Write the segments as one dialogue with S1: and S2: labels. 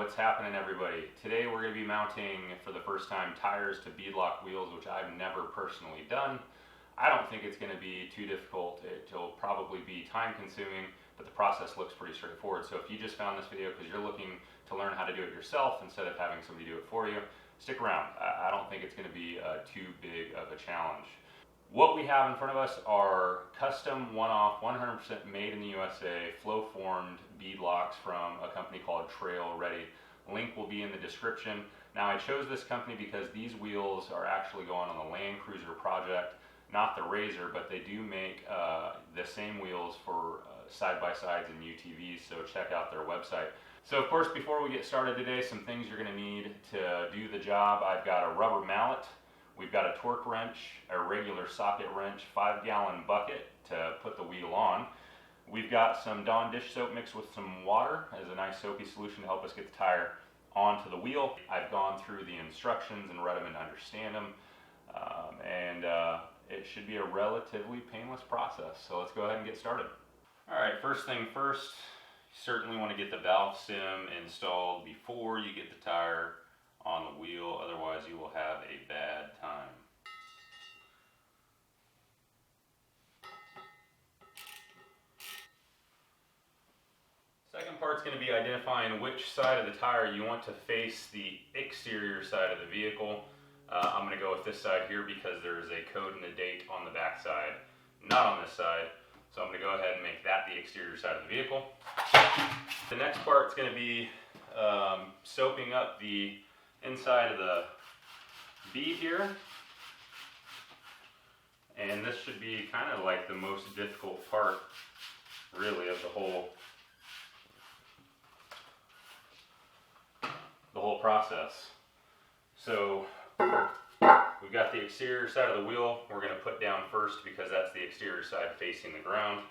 S1: what's happening, everybody? Today we're going to be mounting for the first time tires to Beadlock Wheels, which I've never personally done. I don't think it's going to be too difficult. It'll probably be time consuming, but the process looks pretty straightforward. So if you just found this video because you're looking to learn how to do it yourself instead of having somebody do it for you, stick around. I don't think it's going to be too big of a challenge. What we have in front of us are custom, one-off, 100% made in the USA, flow-formed bead locks from a company called Trail Ready. Link will be in the description. Now, I chose this company because these wheels are actually going on the Land Cruiser project, not the Razor, but they do make the same wheels for side-by-sides and UTVs, so check out their website. So of course, before we get started today, some things you're going to need to do the job. I've got a rubber mallet. We've got a torque wrench, a regular socket wrench, 5-gallon bucket to put the wheel on. We've got some Dawn dish soap mixed with some water as a nice soapy solution to help us get the tire onto the wheel. I've gone through the instructions and read them and understand them, it should be a relatively painless process. So let's go ahead and get started. All right, first thing first, you certainly want to get the valve stem installed before you get the tire on the wheel, otherwise you will have a bad time. Second part's going to be identifying which side of the tire you want to face the exterior side of the vehicle. I'm going to go with this side here because there is a code and a date on the back side, not on this side. So I'm going to go ahead and make that the exterior side of the vehicle. The next part's going to be soaping up the inside of the bead here, and this should be kind of like the most difficult part really of the whole process. So we've got the exterior side of the wheel we're going to put down first because that's the exterior side facing the ground.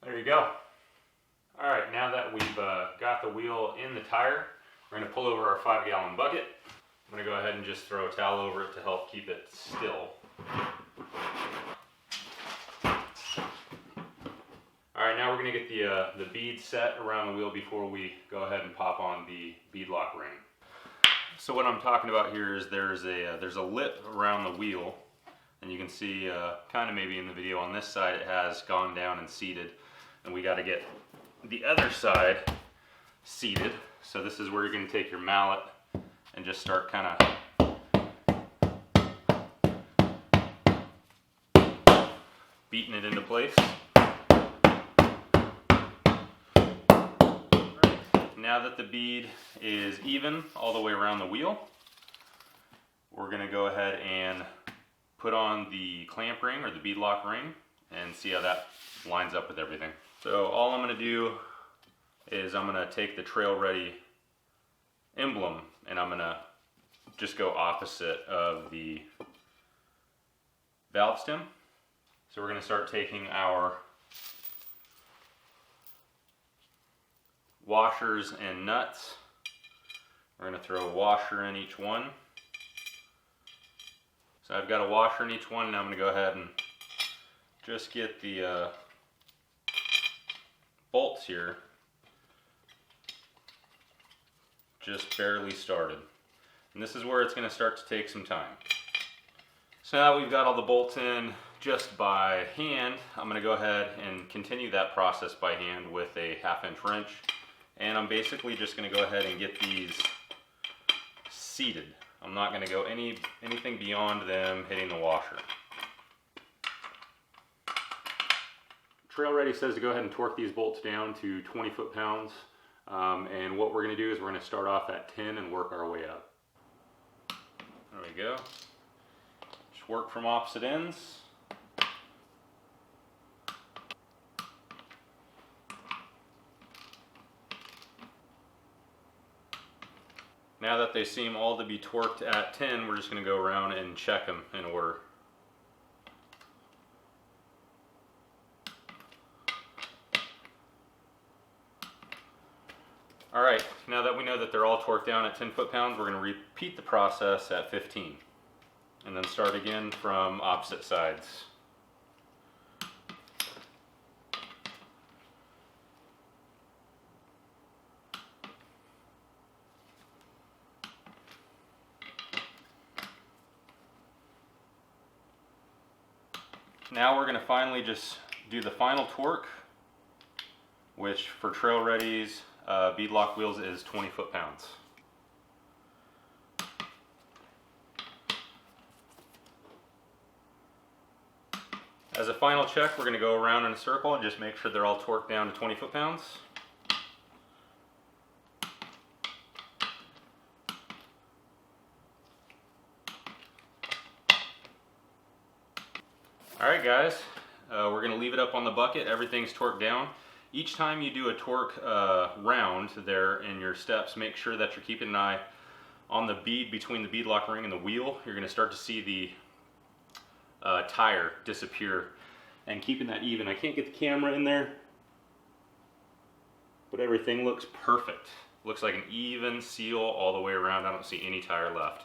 S1: There you go. All right, now that we've got the wheel in the tire, we're going to pull over our 5-gallon bucket. I'm going to go ahead and just throw a towel over it to help keep it still. All right, now we're going to get the bead set around the wheel before we go ahead and pop on the beadlock ring. So what I'm talking about here is there's a lip around the wheel, and you can see kind of maybe in the video on this side it has gone down and seated. And we got to get the other side seated. So this is where you're going to take your mallet and just start kind of beating it into place. Now that the bead is even all the way around the wheel, we're going to go ahead and put on the clamp ring or the beadlock ring and see how that lines up with everything. So all I'm going to do is I'm going to take the Trail Ready emblem and I'm going to just go opposite of the valve stem. So we're going to start taking our washers and nuts. We're going to throw a washer in each one. So I've got a washer in each one, and I'm going to go ahead and just get the bolts here just barely started. And this is where it's going to start to take some time. So now that we've got all the bolts in just by hand, I'm going to go ahead and continue that process by hand with a 1/2-inch wrench. And I'm basically just going to go ahead and get these seated. I'm not going to go anything beyond them hitting the washer. Trail Ready says to go ahead and torque these bolts down to 20 foot-pounds. And what we're going to do is we're going to start off at 10 and work our way up. There we go. Just work from opposite ends. Now that they seem all to be torqued at 10, we're just going to go around and check them in order. All right, now that we know that they're all torqued down at 10 foot-pounds, we're going to repeat the process at 15. And then start again from opposite sides. Now we're going to finally just do the final torque, which for Trail Ready's Beadlock Wheels is 20 foot-pounds. As a final check, we're going to go around in a circle and just make sure they're all torqued down to 20 foot-pounds. Alright guys, we're going to leave it up on the bucket. Everything's torqued down. Each time you do a torque round there in your steps, make sure that you're keeping an eye on the bead between the beadlock ring and the wheel. You're going to start to see the tire disappear, and keeping that even. I can't get the camera in there, but everything looks perfect. Looks like an even seal all the way around. I don't see any tire left.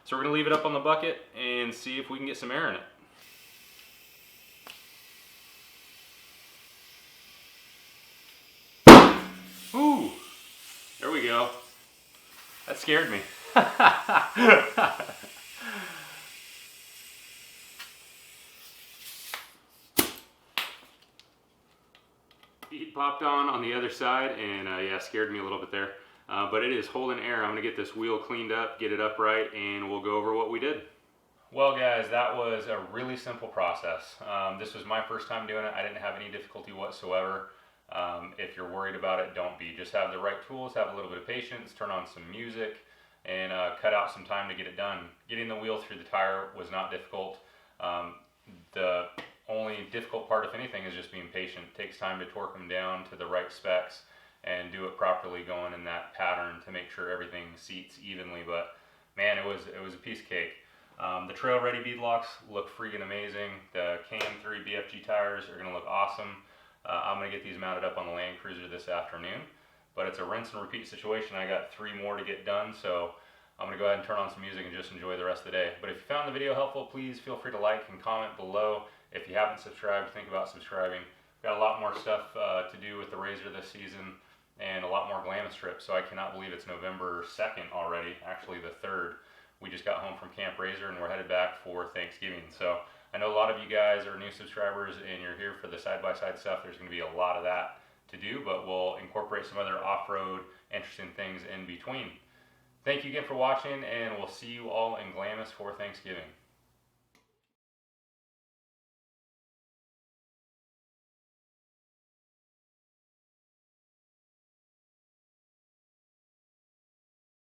S1: So we're going to leave it up on the bucket and see if we can get some air in it. Ooh, there we go. That scared me. Bead popped on the other side, and yeah, scared me a little bit there. But it is holding air. I'm gonna get this wheel cleaned up, get it upright, and we'll go over what we did. Well guys, that was a really simple process. This was my first time doing it. I didn't have any difficulty whatsoever. If you're worried about it, don't be. Just have the right tools, have a little bit of patience, turn on some music, and cut out some time to get it done. Getting the wheel through the tire was not difficult. The only difficult part, if anything, is just being patient. It takes time to torque them down to the right specs and do it properly, going in that pattern to make sure everything seats evenly. But man, it was a piece of cake. The Trail Ready beadlocks look freaking amazing. The KM3 BFG tires are going to look awesome. I'm going to get these mounted up on the Land Cruiser this afternoon, but it's a rinse and repeat situation. I got 3 more to get done, so I'm going to go ahead and turn on some music and just enjoy the rest of the day. But if you found the video helpful, please feel free to like and comment below. If you haven't subscribed, think about subscribing. We've got a lot more stuff to do with the Razor this season, and a lot more Glamis trips, so I cannot believe it's November 2nd already, actually the 3rd. We just got home from Camp Razor and we're headed back for Thanksgiving. So I know a lot of you guys are new subscribers and you're here for the side-by-side stuff. There's going to be a lot of that to do, but we'll incorporate some other off-road interesting things in between. Thank you again for watching, and we'll see you all in Glamis for Thanksgiving.